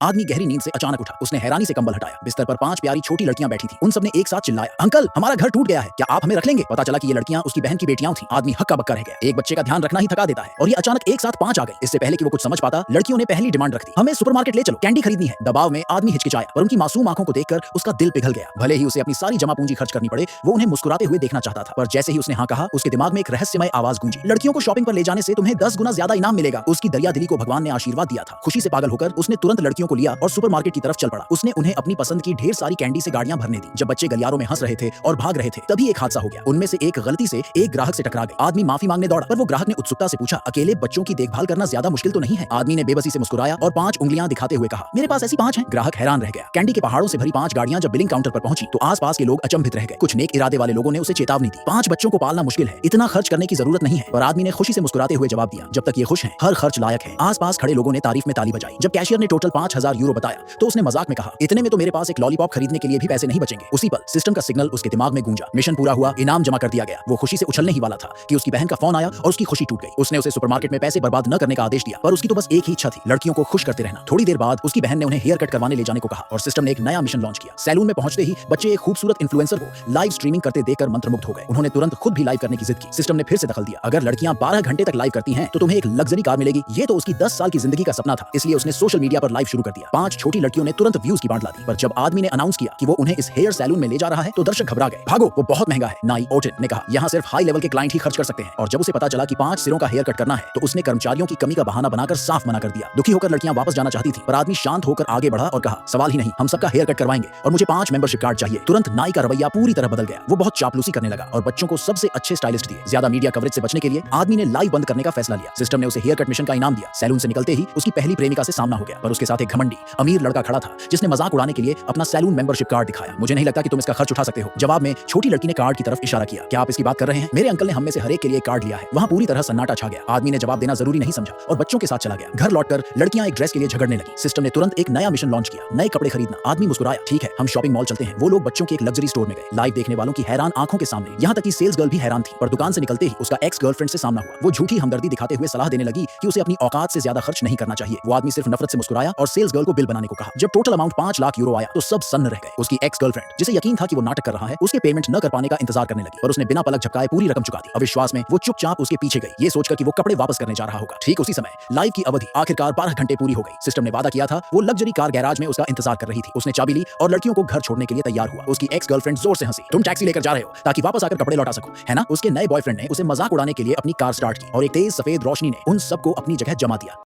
आदमी गहरी नींद से अचानक उठा। उसने हैरानी से कंबल हटाया। बिस्तर पर 5 प्यारी छोटी लड़कियां बैठी थीं। उन सबने एक साथ चिल्लाया, अंकल हमारा घर टूट गया है, क्या आप हमें रख लेंगे? पता चला कि ये लड़कियां उसकी बहन की बेटियां थीं। आदमी हक्का बक्का रह गया। एक बच्चे का ध्यान रखना ही थका देता है और ये अचानक एक साथ 5 आ गए। इससे पहले कि वो कुछ समझ पाता, लड़कियों ने पहली डिमांड रख दी, हमें सुपरमार्केट ले चलो, कैंडी खरीदनी है। दबाव में आदमी हिचकिचाया, पर उनकी मासूम आंखों को देखकर उसका दिल पिघल गया। भले ही उसे अपनी सारी जमा पूंजी खर्च करनी पड़े, वो उन्हें मुस्कुराते हुए देखना चाहता था। पर जैसे ही उसने हाँ कहा, उसके दिमाग में एक रहस्यमय आवाज गूंजी, लड़कियों को शॉपिंग पर ले जाने से तुम्हें 10 गुना ज्यादा इनाम मिलेगा। उसकी दरिया दिली को भगवान ने आशीर्वाद दिया था। खुशी से पागल होकर उसने तुरंत लड़कियों को लिया और सुपरमार्केट की तरफ चल पड़ा। उसने उन्हें अपनी पसंद की ढेर सारी कैंडी से गाड़ियां भरने दी। जब बच्चे गलियारों में हंस रहे थे और भाग रहे थे, तभी एक हादसा हो गया। उनमें से एक गलती से एक ग्राहक से टकरा गई। आदमी माफी मांगने दौड़ा, पर वो ग्राहक ने उत्सुकता से पूछा, अकेले बच्चों की देखभाल करना ज्यादा मुश्किल तो नहीं है? आदमी ने बेबसी से मुस्कुराया और 5 उंगलियां दिखाते हुए कहा, मेरे पास ऐसी 5 हैं। ग्राहक हैरान रह गया। कैंडी के पहाड़ों से भरी 5 गाड़ियां जब बिलिंग काउंटर पर पहुंची, तो आसपास के लोग अचंभित रह गए। कुछ नेक इरादे वाले लोगों ने उसे चेतावनी दी, 5 बच्चों को पालना मुश्किल है, इतना खर्च करने की जरूरत नहीं है। पर आदमी ने खुशी से मुस्कुराते हुए जवाब दिया, जब तक ये खुश हैं, हर खर्च लायक है। आसपास खड़े लोगों ने तारीफ में ताली बजाई। जब कैशियर ने टोटल 5000 यूरो बताया, तो उसने मजाक में कहा, इतने में तो मेरे पास एक लॉलीपॉप खरीदने के लिए भी पैसे नहीं बचेंगे। उसी पल सिस्टम का सिग्नल उसके दिमाग में गूंजा। मिशन पूरा हुआ, इनाम जमा कर दिया गया। वो खुशी से उछलने ही वाला था कि उसकी बहन का फोन आया और उसकी खुशी टूट गई। उसने उसे सुपरमार्केट में पैसे बर्बाद न करने का आदेश दिया, पर उसकी तो बस एक ही इच्छा थी, लड़कियों को खुश करते रहना। थोड़ी देर बाद उसकी बहन ने उन्हें हेयर कट करवाने ले जाने को कहा और सिस्टम ने एक नया मिशन लॉन्च किया। सैलून में पहुंचते ही बच्चे एक खूबसूरत इन्फ्लुएंसर को लाइव स्ट्रीमिंग करते देखकर मंत्रमुग्ध हो गए। उन्होंने तुरंत खुद भी लाइव करने की जिद की। सिस्टम ने फिर से दखल दिया, अगर लड़कियां 12 घंटे तक लाइव करती हैं, तो तुम्हें एक लग्जरी कार मिलेगी। ये तो उसकी 10 साल की जिंदगी का सपना था, इसलिए उसने सोशल मीडिया पर लाइव शुरू कर दिया। 5 छोटी लड़कियों ने तुरंत व्यूज की बांट ला दी। पर जब आदमी ने अनाउंस किया कि वो उन्हें इस हेयर सैलून में ले जा रहा है, तो दर्शक घबरा गए। भागो, वो बहुत महंगा है। नाई ओटिन ने कहा, यहाँ सिर्फ हाई लेवल के क्लाइंट ही खर्च कर सकते हैं। और जब उसे पता चला कि 5 सिरों का हेयर कट करना है, तो उसने कर्मचारियों की कमी का बहाना बनाकर साफ मना कर दिया। दुखी होकर लड़कियां वापस जाना चाहती थी, पर आदमी शांत होकर आगे बढ़ा और कहा, सवाल ही नहीं, हम सबका हेयर कट करवाएंगे और मुझे 5 मेंबरशिप कार्ड चाहिए। तुरंत नाई का रवैया पूरी तरह बदल गया। वो बहुत चापलूसी करने लगा और बच्चों को सबसे अच्छे स्टाइलिस्ट दिए। ज्यादा मीडिया कवरेज से बचने के लिए आदमी ने लाइव बंद करने का फैसला लिया। सिस्टम ने उसे हेयर कट मिशन का इनाम दिया। सैलून से निकलते ही उसकी पहली प्रेमिका से सामना हो गया, पर उसके साथ एक घमंडी अमीर लड़का खड़ा था, जिसने मजाक उड़ाने के लिए अपना सैलून मेंबरशिप कार्ड दिखाया। मुझे नहीं लगता कि तुम इसका खर्च उठा सकते हो। जवाब में छोटी लड़की ने कार्ड की तरफ इशारा किया, क्या आप इसकी बात कर रहे हैं? मेरे अंकल ने हम में से हर एक के लिए कार्ड लिया है। वहां पूरी तरह सन्नाटा छा गया। आदमी ने जवाब देना जरूरी नहीं समझा और बच्चों के साथ चला गया। घर लौटकर लड़कियां एक ड्रेस के लिए झगड़ने लगी। सिस्टम ने तुरंत एक नया मिशन लॉन्च किया, नए कपड़े खरीदना। आदमी मुस्कुराया, ठीक है, हम शॉपिंग मॉल चलते हैं। वो लोग बच्चों के एक लग्जरी स्टोर में गए। लाइव देखने वालों की हैरान आंखों के सामने, यहाँ तक कि सेल्स गर्ल भी हैरान थी। पर दुकान से निकलते ही उसका एक्स गर्लफ्रेंड से सामना हुआ। वो झूठी हमदर्दी दिखाते हुए सलाह देने लगी कि उसे अपनी औकात से ज्यादा खर्च नहीं करना चाहिए। वो आदमी सिर्फ नफरत से मुस्कुराया और सेल्स गर्ल को बिल बनाने को कहा। जब टोटल अमाउंट 5 लाख यूरो आया, तो सब सन्न रह गए। उसकी एक्स गर्लफ्रेंड, जिसे यकीन था कि वो नाटक कर रहा है, उसके पेमेंट न कर पाने का इंतजार करने लगी, पर उसने बिना पलक झपकाए पूरी रकम चुका दी। अविश्वास में वो चुपचाप उसके पीछे गई, ये सोचकर कि वो कपड़े वापस करने जा रहा होगा। ठीक उसी समय लाइव की अवधि आखिरकार 12 घंटे पूरी हो गई। सिस्टम ने वादा किया था, वो लग्जरी कार गैराज में उसका इंतजार कर रही थी। उसने चाबी ली और लड़कियों को घर छोड़ने के लिए तैयार हुआ। उसकी एक्स गर्लफ्रेंड जोर से हंसी, तुम टैक्सी लेकर जा रहे हो ताकि वापस आकर कपड़े लौटा सको, है ना? उसके नए बॉयफ्रेंड ने उसे मजाक उड़ाने के लिए अपनी कार स्टार्ट की और एक तेज सफेद रोशनी ने उन सबको अपनी जगह जमा दिया।